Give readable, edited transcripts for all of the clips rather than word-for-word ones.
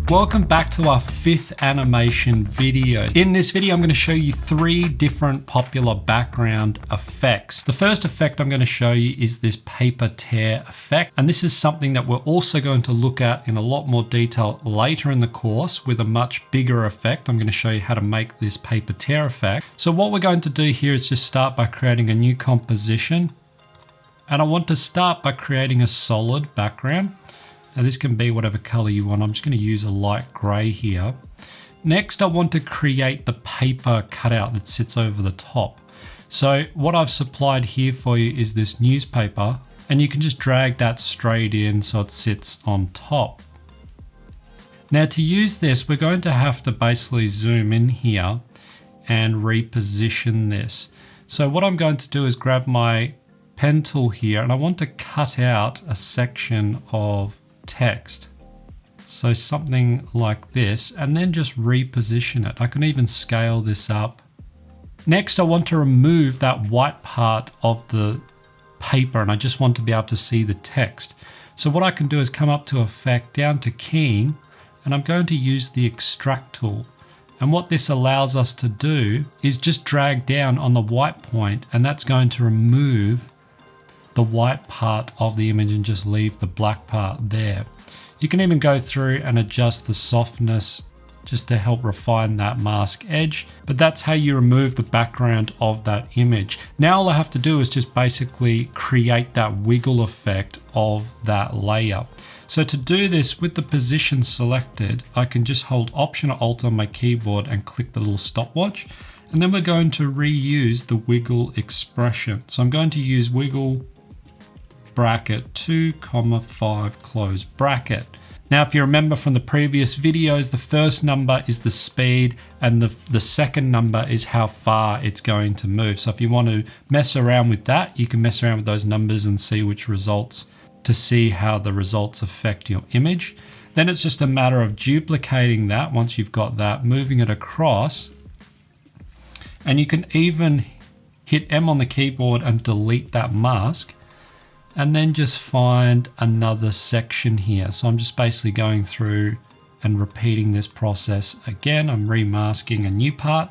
Welcome back to our 5th animation video. In this video, I'm going to show you 3 different popular background effects. The first effect I'm going to show you is this paper tear effect. And this is something that we're also going to look at in a lot more detail later in the course with a much bigger effect. I'm going to show you how to make this paper tear effect. So what we're going to do here is just start by creating a new composition. And I want to start by creating a solid background. Now this can be whatever color you want. I'm just going to use a light gray here. Next, I want to create the paper cutout that sits over the top. So what I've supplied here for you is this newspaper, and you can just drag that straight in so it sits on top. Now to use this, we're going to have to basically zoom in here and reposition this. So what I'm going to do is grab my pen tool here, and I want to cut out a section of text. So something like this, and then just reposition it. I can even scale this up. Next, I want to remove that white part of the paper, and I just want to be able to see the text. So what I can do is come up to Effect, down to Keying, and I'm going to use the Extract tool. And what this allows us to do is just drag down on the white point, and that's going to remove the white part of the image and just leave the black part there. You can even go through and adjust the softness just to help refine that mask edge, but that's how you remove the background of that image. Now all I have to do is just basically create that wiggle effect of that layer. So to do this with the position selected, I can just hold Option or Alt on my keyboard and click the little stopwatch. And then we're going to reuse the wiggle expression. So I'm going to use wiggle bracket 2, 5 close bracket. Now, if you remember from the previous videos, the first number is the speed and the second number is how far it's going to move. So if you want to mess around with that, you can mess around with those numbers and see which results, to see how the results affect your image. Then it's just a matter of duplicating that once you've got that, moving it across. And you can even hit M on the keyboard and delete that mask. And then just find another section here. So I'm just basically going through and repeating this process again. I'm remasking a new part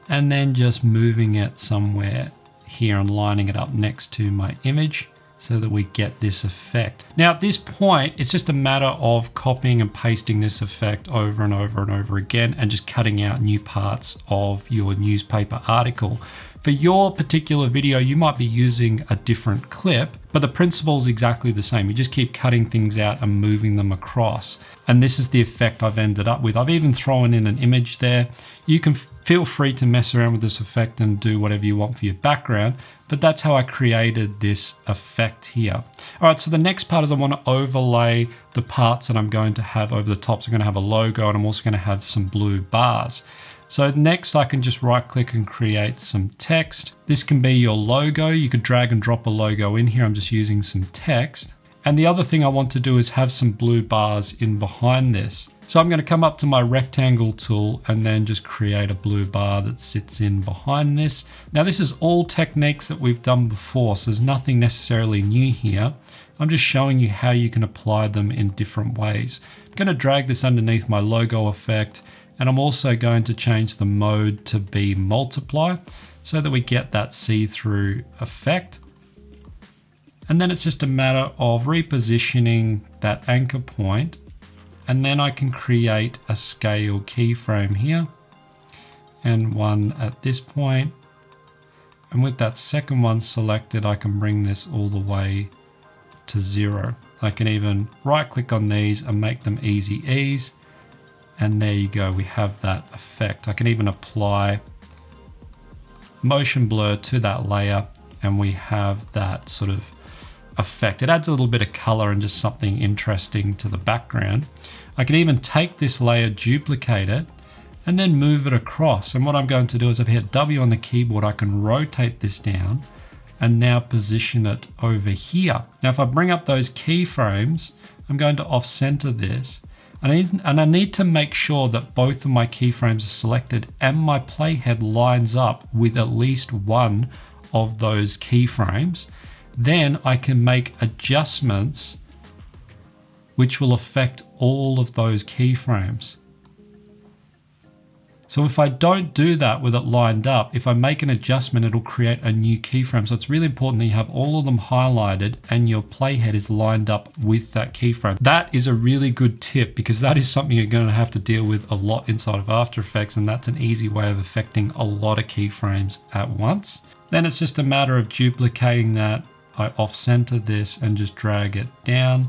and then just moving it somewhere here and lining it up next to my image so that we get this effect. Now at this point, it's just a matter of copying and pasting this effect over and over and over again and just cutting out new parts of your newspaper article. For your particular video, you might be using a different clip, but the principle is exactly the same. You just keep cutting things out and moving them across. And this is the effect I've ended up with. I've even thrown in an image there. You can feel free to mess around with this effect and do whatever you want for your background, but that's how I created this effect here. All right, so the next part is I want to overlay the parts that I'm going to have over the top. So I'm going to have a logo, and I'm also going to have some blue bars. So next I can just right click and create some text. This can be your logo. You could drag and drop a logo in here. I'm just using some text. And the other thing I want to do is have some blue bars in behind this. So I'm going to come up to my rectangle tool and then just create a blue bar that sits in behind this. Now this is all techniques that we've done before, so there's nothing necessarily new here. I'm just showing you how you can apply them in different ways. I'm going to drag this underneath my logo effect. And I'm also going to change the mode to be multiply so that we get that see-through effect. And then it's just a matter of repositioning that anchor point. And then I can create a scale keyframe here and one at this point. And with that second one selected, I can bring this all the way to 0. I can even right click on these and make them easy ease. And there you go, we have that effect. I can even apply motion blur to that layer and we have that sort of effect. It adds a little bit of color and just something interesting to the background. I can even take this layer, duplicate it, and then move it across. And what I'm going to do is if I hit W on the keyboard, I can rotate this down and now position it over here. Now, if I bring up those keyframes, I'm going to off center this. And I need to make sure that both of my keyframes are selected and my playhead lines up with at least one of those keyframes. Then I can make adjustments which will affect all of those keyframes. So if I don't do that with it lined up, if I make an adjustment, it'll create a new keyframe. So it's really important that you have all of them highlighted and your playhead is lined up with that keyframe. That is a really good tip because that is something you're going to have to deal with a lot inside of After Effects, and that's an easy way of affecting a lot of keyframes at once. Then it's just a matter of duplicating that. I off-center this and just drag it down.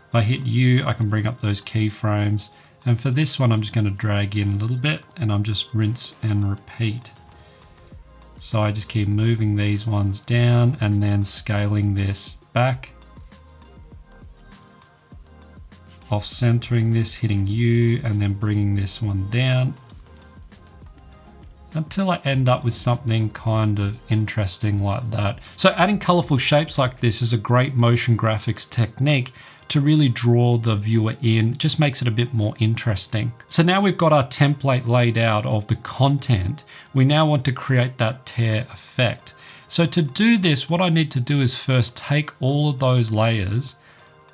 If I hit U, I can bring up those keyframes. And for this one, I'm just going to drag in a little bit and I'm just rinse and repeat. So I just keep moving these ones down and then scaling this back. Off-centering this, hitting U, and then bringing this one down until I end up with something kind of interesting like that. So adding colorful shapes like this is a great motion graphics technique to really draw the viewer in. It just makes it a bit more interesting. So now we've got our template laid out of the content. We now want to create that tear effect. So to do this, what I need to do is first take all of those layers.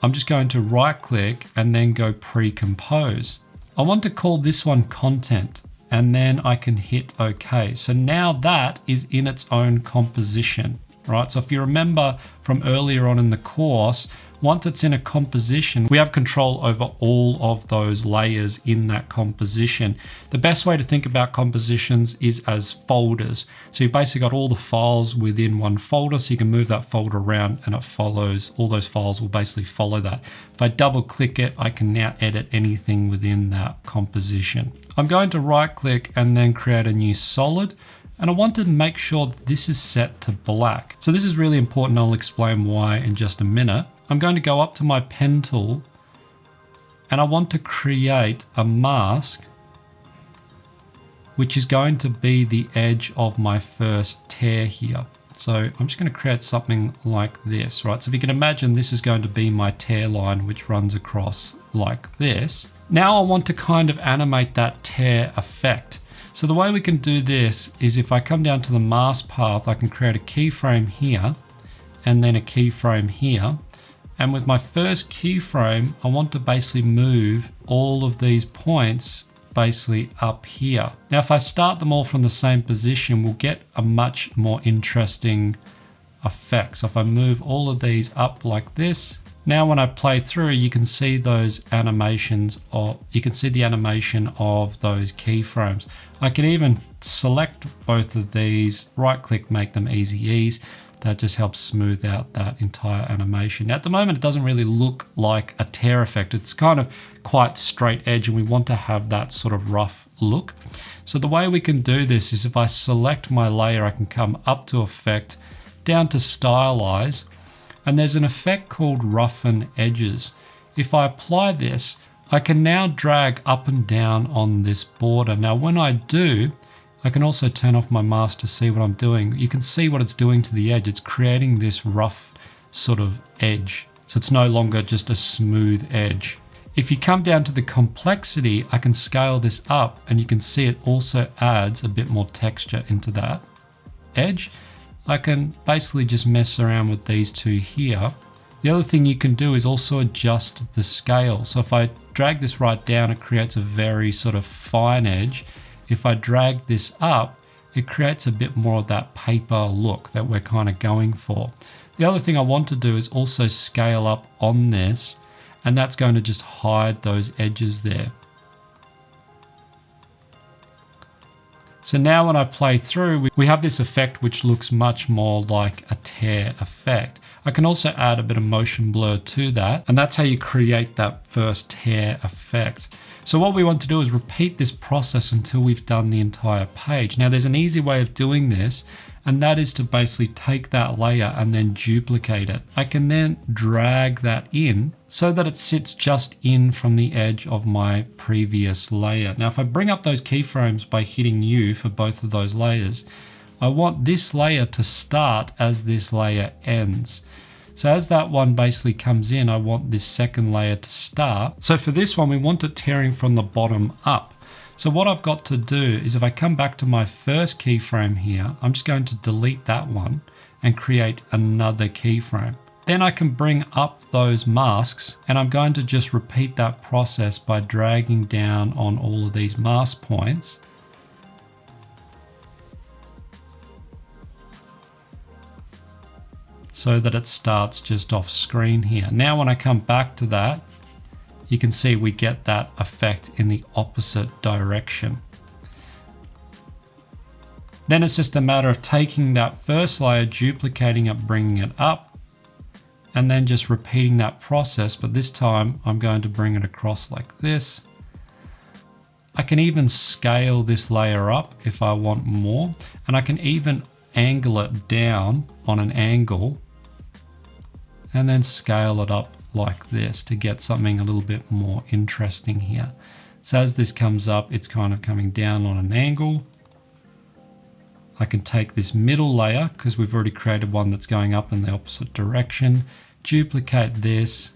I'm just going to right click and then go pre-compose. I want to call this one content and then I can hit OK. So now that is in its own composition, right? So if you remember from earlier on in the course, once it's in a composition, we have control over all of those layers in that composition. The best way to think about compositions is as folders. So you've basically got all the files within one folder, so you can move that folder around and it follows, all those files will basically follow that. If I double click it, I can now edit anything within that composition. I'm going to right click and then create a new solid. And I want to make sure that this is set to black. So this is really important. I'll explain why in just a minute. I'm going to go up to my pen tool and I want to create a mask which is going to be the edge of my first tear here. So I'm just going to create something like this, right? So if you can imagine, this is going to be my tear line which runs across like this. Now I want to kind of animate that tear effect. So the way we can do this is if I come down to the mask path, I can create a keyframe here and then a keyframe here. And with my first keyframe, I want to basically move all of these points basically up here. Now, if I start them all from the same position, we'll get a much more interesting effect. So if I move all of these up like this, now when I play through, you can see those animations, or you can see the animation of those keyframes. I can even select both of these, right click, make them easy ease. That just helps smooth out that entire animation. Now, at the moment, it doesn't really look like a tear effect. It's kind of quite straight edge and we want to have that sort of rough look. So the way we can do this is if I select my layer, I can come up to Effect, down to Stylize, and there's an effect called Roughen Edges. If I apply this, I can now drag up and down on this border. Now, when I do, I can also turn off my mask to see what I'm doing. You can see what it's doing to the edge. It's creating this rough sort of edge. So it's no longer just a smooth edge. If you come down to the complexity, I can scale this up and you can see it also adds a bit more texture into that edge. I can basically just mess around with these two here. The other thing you can do is also adjust the scale. So if I drag this right down, it creates a very sort of fine edge. If I drag this up, it creates a bit more of that paper look that we're kind of going for. The other thing I want to do is also scale up on this, and that's going to just hide those edges there. So now when I play through, we have this effect which looks much more like a tear effect. I can also add a bit of motion blur to that, and that's how you create that first tear effect. So what we want to do is repeat this process until we've done the entire page. Now there's an easy way of doing this, and that is to basically take that layer and then duplicate it. I can then drag that in so that it sits just in from the edge of my previous layer. Now if I bring up those keyframes by hitting U for both of those layers, I want this layer to start as this layer ends. So as that one basically comes in, I want this second layer to start. So for this one, we want it tearing from the bottom up. So what I've got to do is if I come back to my first keyframe here, I'm just going to delete that one and create another keyframe. Then I can bring up those masks, and I'm going to just repeat that process by dragging down on all of these mask points. So that it starts just off screen here. Now when I come back to that, you can see we get that effect in the opposite direction. Then it's just a matter of taking that first layer, duplicating it, bringing it up, and then just repeating that process. But this time I'm going to bring it across like this. I can even scale this layer up if I want more, and I can even angle it down on an angle and then scale it up like this to get something a little bit more interesting here. So as this comes up, it's kind of coming down on an angle. I can take this middle layer, because we've already created one that's going up in the opposite direction, duplicate this,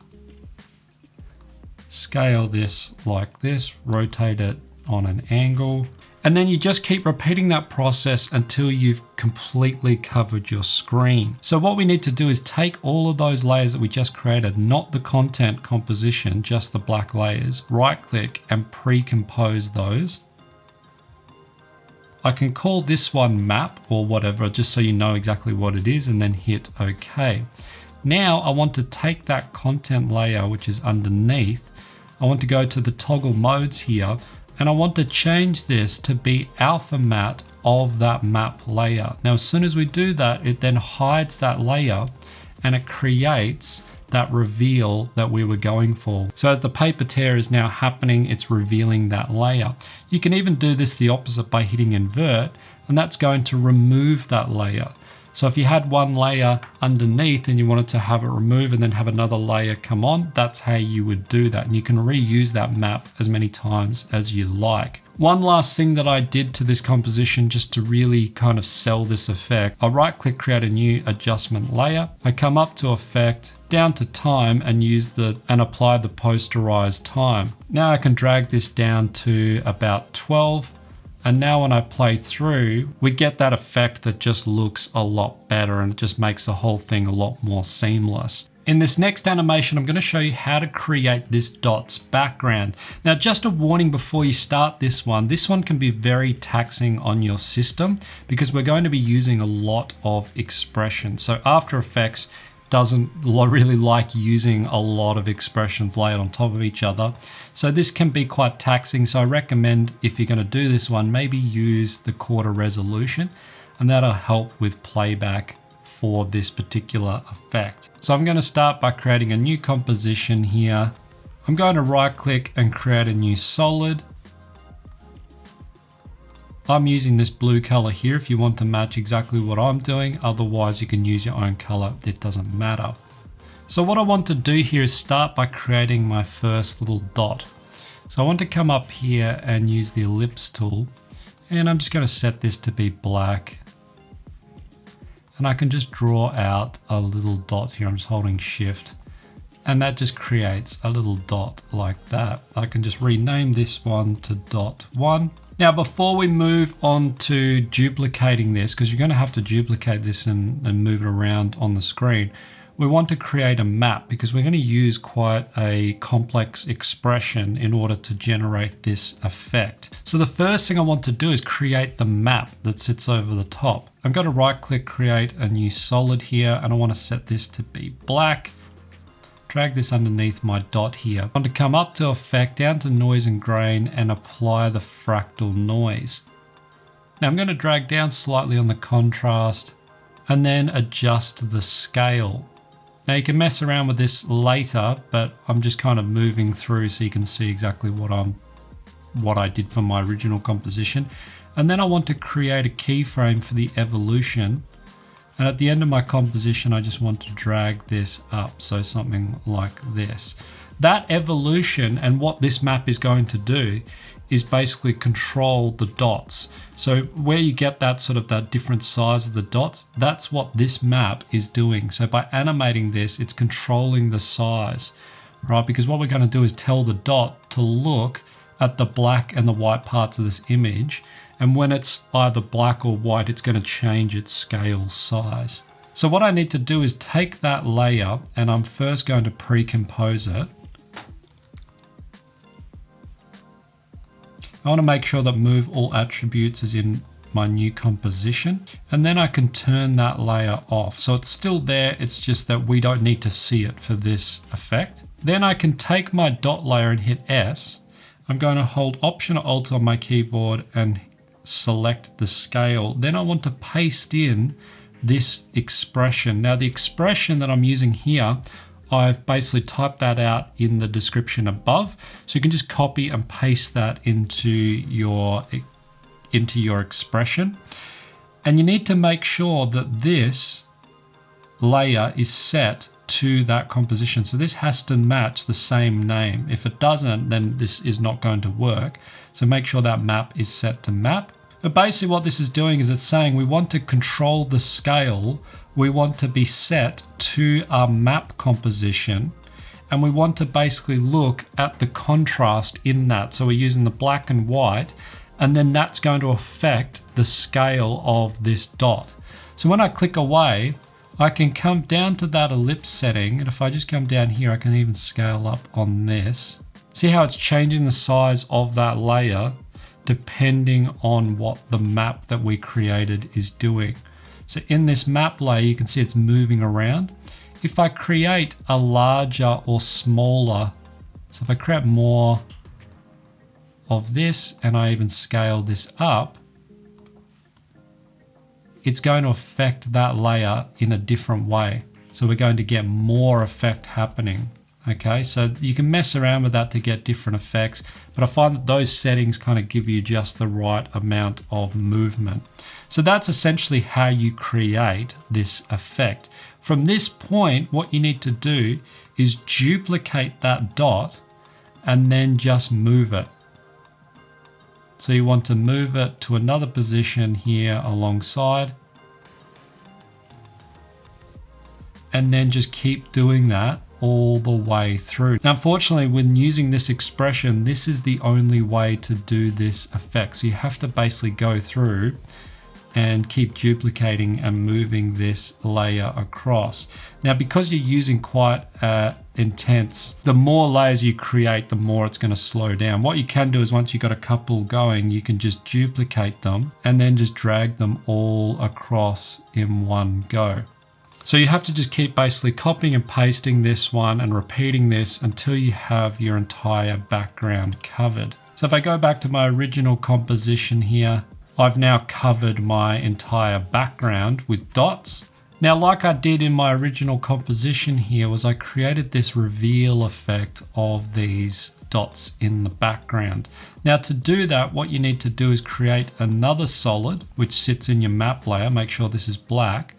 scale this like this, rotate it on an angle, and then you just keep repeating that process until you've completely covered your screen. So what we need to do is take all of those layers that we just created, not the content composition, just the black layers, right click and pre-compose those. I can call this one map or whatever, just so you know exactly what it is, and then hit OK. Now I want to take that content layer, which is underneath. I want to go to the toggle modes here, and I want to change this to be alpha matte of that map layer. Now, as soon as we do that, it then hides that layer and it creates that reveal that we were going for. So as the paper tear is now happening, it's revealing that layer. You can even do this the opposite by hitting invert, and that's going to remove that layer. So if you had one layer underneath and you wanted to have it remove and then have another layer come on, that's how you would do that. And you can reuse that map as many times as you like. One last thing that I did to this composition just to really kind of sell this effect, I right click, create a new adjustment layer. I come up to effect, down to time, and apply the posterized time. Now I can drag this down to about 12. And now when I play through, we get that effect that just looks a lot better, and it just makes the whole thing a lot more seamless. In this next animation, I'm going to show you how to create this dots background. Now, just a warning before you start this one can be very taxing on your system because we're going to be using a lot of expression. So After Effects doesn't really like using a lot of expressions layered on top of each other. So this can be quite taxing. So I recommend, if you're going to do this one, maybe use the quarter resolution, and that'll help with playback for this particular effect. So I'm going to start by creating a new composition here. I'm going to right click and create a new solid. I'm using this blue color here if you want to match exactly what I'm doing. Otherwise, you can use your own color. It doesn't matter. So what I want to do here is start by creating my first little dot. So I want to come up here and use the ellipse tool, and I'm just going to set this to be black. And I can just draw out a little dot here. I'm just holding shift, and that just creates a little dot like that. I can just rename this one to dot 1. Now, before we move on to duplicating this, because you're going to have to duplicate this and move it around on the screen, we want to create a map because we're going to use quite a complex expression in order to generate this effect. So the first thing I want to do is create the map that sits over the top. I'm going to right click, create a new solid here, and I want to set this to be black. Drag this underneath my dot here. I want to come up to effect, down to noise and grain, and apply the fractal noise. Now I'm going to drag down slightly on the contrast and then adjust the scale. Now you can mess around with this later, but I'm just kind of moving through so you can see exactly what I did for my original composition. And then I want to create a keyframe for the evolution. And at the end of my composition, I just want to drag this up. So something like this. That evolution and what this map is going to do is basically control the dots. So where you get that different size of the dots, that's what this map is doing. So by animating this, it's controlling the size, right? Because what we're going to do is tell the dot to look at the black and the white parts of this image. And when it's either black or white, it's going to change its scale size. So what I need to do is take that layer and I'm first going to pre-compose it. I want to make sure that move all attributes is in my new composition, and then I can turn that layer off. So it's still there, it's just that we don't need to see it for this effect. Then I can take my dot layer and hit S. I'm going to hold Option or Alt on my keyboard and select the scale. Then I want to paste in this expression. Now the expression that I'm using here, I've basically typed that out in the description above. So you can just copy and paste that into your expression. And you need to make sure that this layer is set to that composition. So this has to match the same name. If it doesn't, then this is not going to work. So make sure that map is set to map. But basically what this is doing is it's saying we want to control the scale. We want to be set to our map composition. And we want to basically look at the contrast in that. So we're using the black and white, and then that's going to affect the scale of this dot. So when I click away, I can come down to that ellipse setting. And if I just come down here, I can even scale up on this. See how it's changing the size of that layer depending on what the map that we created is doing. So in this map layer, you can see it's moving around. If I create a larger or smaller, so if I create more of this and I even scale this up, it's going to affect that layer in a different way. So we're going to get more effect happening. Okay, so you can mess around with that to get different effects, but I find that those settings kind of give you just the right amount of movement. So that's essentially how you create this effect. From this point, what you need to do is duplicate that dot and then just move it. So you want to move it to another position here alongside, and then just keep doing that all the way through. Now, unfortunately, when using this expression, this is the only way to do this effect. So you have to basically go through and keep duplicating and moving this layer across. Now, because you're using quite intense, the more layers you create, the more it's going to slow down. What you can do is once you've got a couple going, you can just duplicate them and then just drag them all across in one go. So you have to just keep basically copying and pasting this one and repeating this until you have your entire background covered. So if I go back to my original composition here, I've now covered my entire background with dots. Now, like I did in my original composition here, was I created this reveal effect of these dots in the background. Now, to do that, what you need to do is create another solid, which sits in your map layer. Make sure this is black.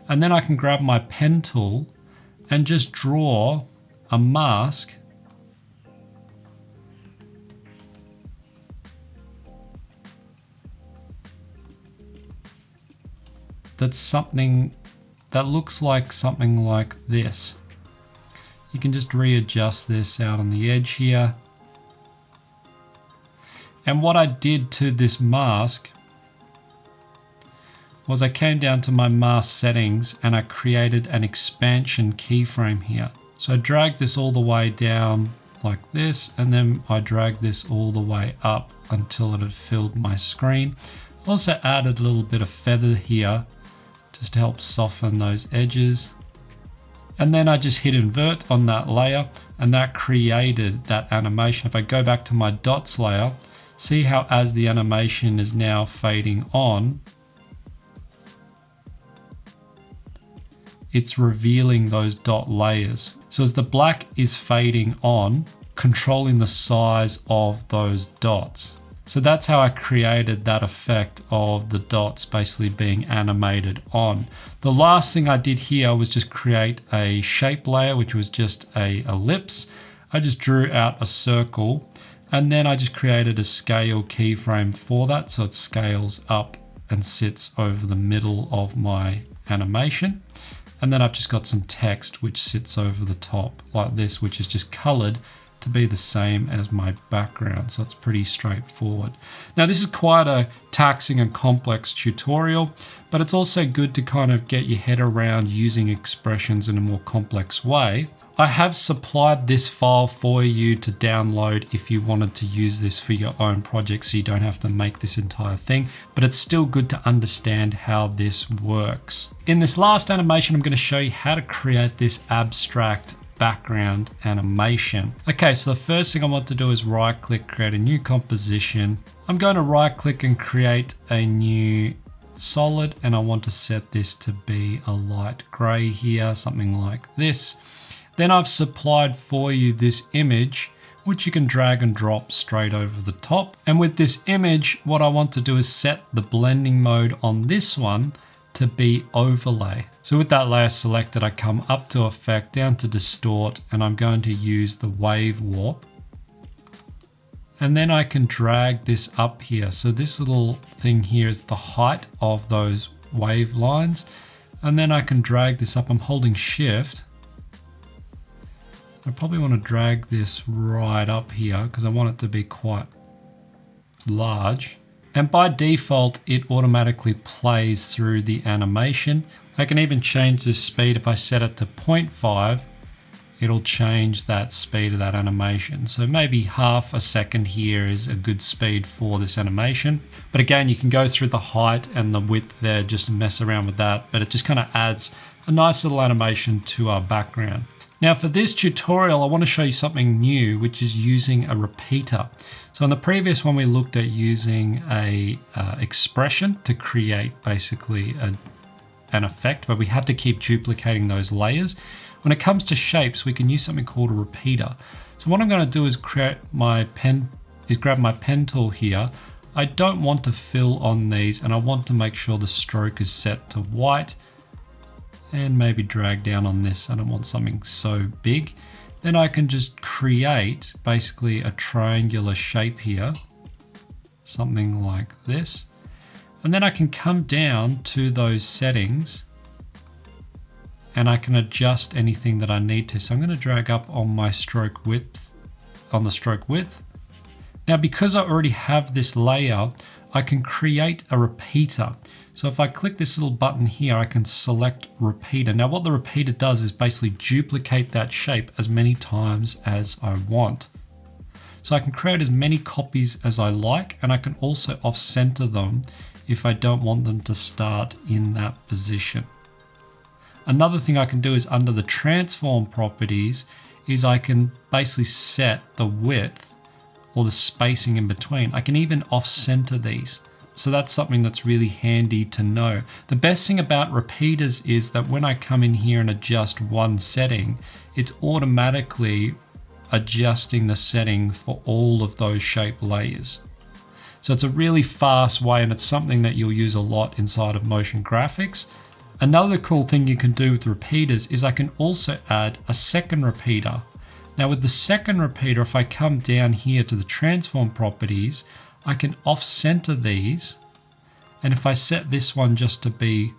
And then I can grab my pen tool and just draw a mask that's something that looks like something like this. You can just readjust this out on the edge here. And what I did to this mask was I came down to my mask settings and I created an expansion keyframe here. So I dragged this all the way down like this, and then I dragged this all the way up until it had filled my screen. Also added a little bit of feather here just to help soften those edges. And then I just hit invert on that layer and that created that animation. If I go back to my dots layer, see how as the animation is now fading on, it's revealing those dot layers. So as the black is fading on, controlling the size of those dots. So that's how I created that effect of the dots basically being animated on. The last thing I did here was just create a shape layer, which was just a ellipse. I just drew out a circle and then I just created a scale keyframe for that. So it scales up and sits over the middle of my animation. And then I've just got some text which sits over the top like this, which is just colored to be the same as my background. So it's pretty straightforward. Now this is quite a taxing and complex tutorial, but it's also good to kind of get your head around using expressions in a more complex way. I have supplied this file for you to download if you wanted to use this for your own project, so you don't have to make this entire thing, but it's still good to understand how this works. In this last animation, I'm going to show you how to create this abstract background animation. Okay, so the first thing I want to do is right click, create a new composition. I'm going to right click and create a new solid, and I want to set this to be a light gray here, something like this. Then I've supplied for you this image, which you can drag and drop straight over the top. And with this image, what I want to do is set the blending mode on this one to be overlay. So with that layer selected, I come up to effect, down to distort, and I'm going to use the wave warp. And then I can drag this up here. So this little thing here is the height of those wave lines. And then I can drag this up. I'm holding shift. I probably want to drag this right up here because I want it to be quite large. And by default, it automatically plays through the animation. I can even change this speed. If I set it to 0.5, it'll change that speed of that animation. So maybe half a second here is a good speed for this animation. But again, you can go through the height and the width there, just mess around with that. But it just kind of adds a nice little animation to our background. Now for this tutorial, I want to show you something new, which is using a repeater. So in the previous one, we looked at using a expression to create basically an effect, but we had to keep duplicating those layers. When it comes to shapes, we can use something called a repeater. So what I'm going to do is grab my pen tool here. I don't want to fill on these, and I want to make sure the stroke is set to white. And maybe drag down on this. I don't want something so big. Then I can just create basically a triangular shape here, something like this. And then I can come down to those settings and I can adjust anything that I need to. So I'm going to drag up on my stroke width, on the stroke width. Now, because I already have this layer, I can create a repeater. So if I click this little button here, I can select repeater. Now what the repeater does is basically duplicate that shape as many times as I want. So I can create as many copies as I like, and I can also off-center them if I don't want them to start in that position. Another thing I can do is under the transform properties is I can basically set the width or the spacing in between. I can even off-center these. So that's something that's really handy to know. The best thing about repeaters is that when I come in here and adjust one setting, it's automatically adjusting the setting for all of those shape layers. So it's a really fast way, and it's something that you'll use a lot inside of motion graphics. Another cool thing you can do with repeaters is I can also add a second repeater. Now with the second repeater, if I come down here to the transform properties, I can off-center these, and if I set this one just to be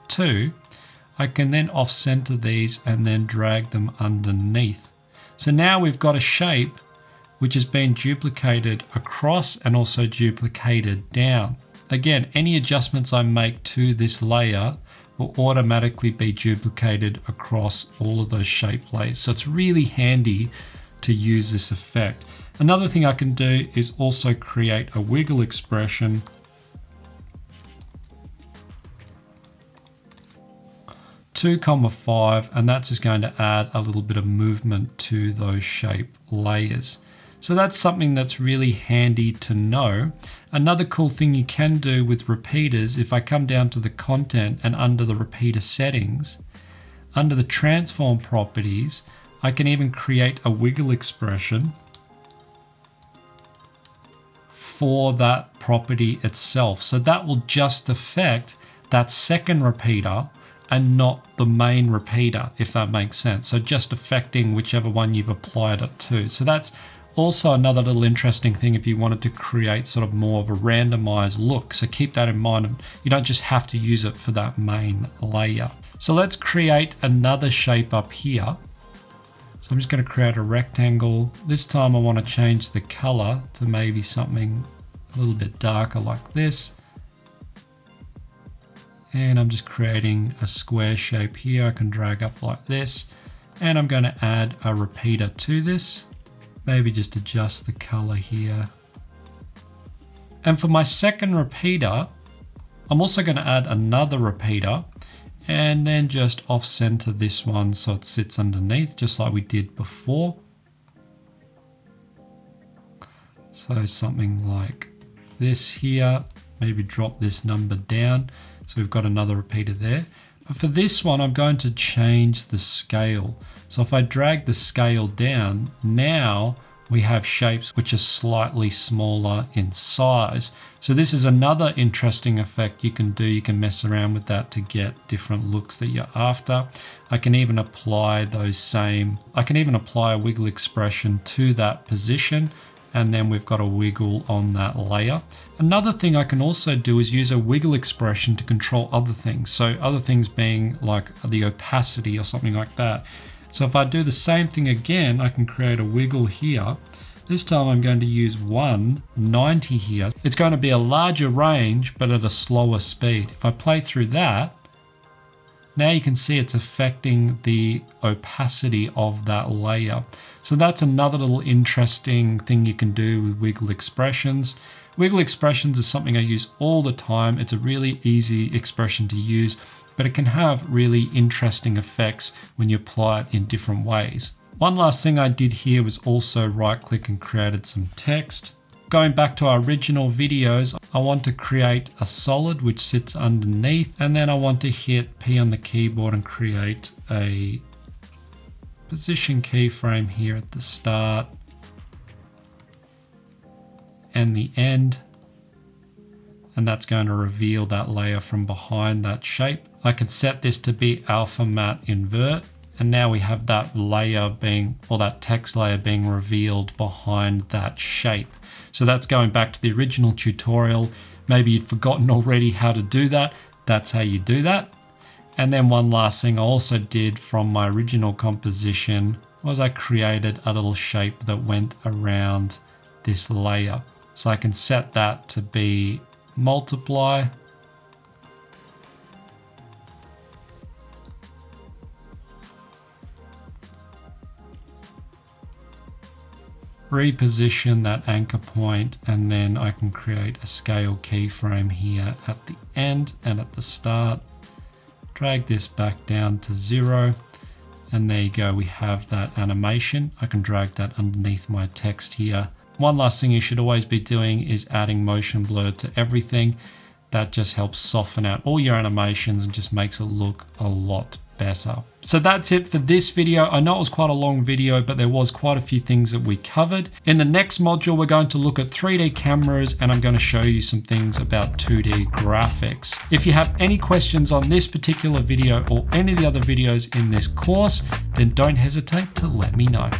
2, I can then off-center these and then drag them underneath. So now we've got a shape which has been duplicated across and also duplicated down. Again, any adjustments I make to this layer will automatically be duplicated across all of those shape layers. So it's really handy to use this effect. Another thing I can do is also create a wiggle expression. 2,5, and that's just going to add a little bit of movement to those shape layers. So that's something that's really handy to know. Another cool thing you can do with repeaters, if I come down to the content and under the repeater settings, under the transform properties, I can even create a wiggle expression for that property itself. So that will just affect that second repeater and not the main repeater, if that makes sense. So just affecting whichever one you've applied it to. So that's also another little interesting thing if you wanted to create sort of more of a randomized look. So keep that in mind. You don't just have to use it for that main layer. So let's create another shape up here. So I'm just going to create a rectangle. This time I want to change the color to maybe something a little bit darker like this. And I'm just creating a square shape here. I can drag up like this. And I'm going to add a repeater to this. Maybe just adjust the color here. And for my second repeater, I'm also going to add another repeater and then just off center this one so it sits underneath, just like we did before. So something like this here, maybe drop this number down. So we've got another repeater there. But for this one, I'm going to change the scale. So if I drag the scale down, now we have shapes which are slightly smaller in size. So this is another interesting effect you can do. You can mess around with that to get different looks that you're after. I can even apply a wiggle expression to that position, and then we've got a wiggle on that layer. Another thing I can also do is use a wiggle expression to control other things. So other things being like the opacity or something like that. So if I do the same thing again, I can create a wiggle here. This time I'm going to use 190 here. It's going to be a larger range, but at a slower speed. If I play through that, now you can see it's affecting the opacity of that layer. So that's another little interesting thing you can do with wiggle expressions. Wiggle expressions is something I use all the time. It's a really easy expression to use, but it can have really interesting effects when you apply it in different ways. One last thing I did here was also right click and created some text. Going back to our original videos, I want to create a solid which sits underneath, and then I want to hit P on the keyboard and create a position keyframe here at the start and the end. And that's going to reveal that layer from behind that shape. I can set this to be alpha matte invert. And now we have that layer being, or that text layer being revealed behind that shape. So that's going back to the original tutorial. Maybe you'd forgotten already how to do that. That's how you do that. And then one last thing I also did from my original composition was I created a little shape that went around this layer. So I can set that to be multiply. Reposition that anchor point, and then I can create a scale keyframe here at the end and at the start. Drag this back down to 0, and there you go, we have that animation. I can drag that underneath my text here. One last thing you should always be doing is adding motion blur to everything. That just helps soften out all your animations and just makes it look a lot better. So that's it for this video. I know it was quite a long video, but there was quite a few things that we covered. In the next module, we're going to look at 3D cameras, and I'm going to show you some things about 2D graphics. If you have any questions on this particular video or any of the other videos in this course, then don't hesitate to let me know.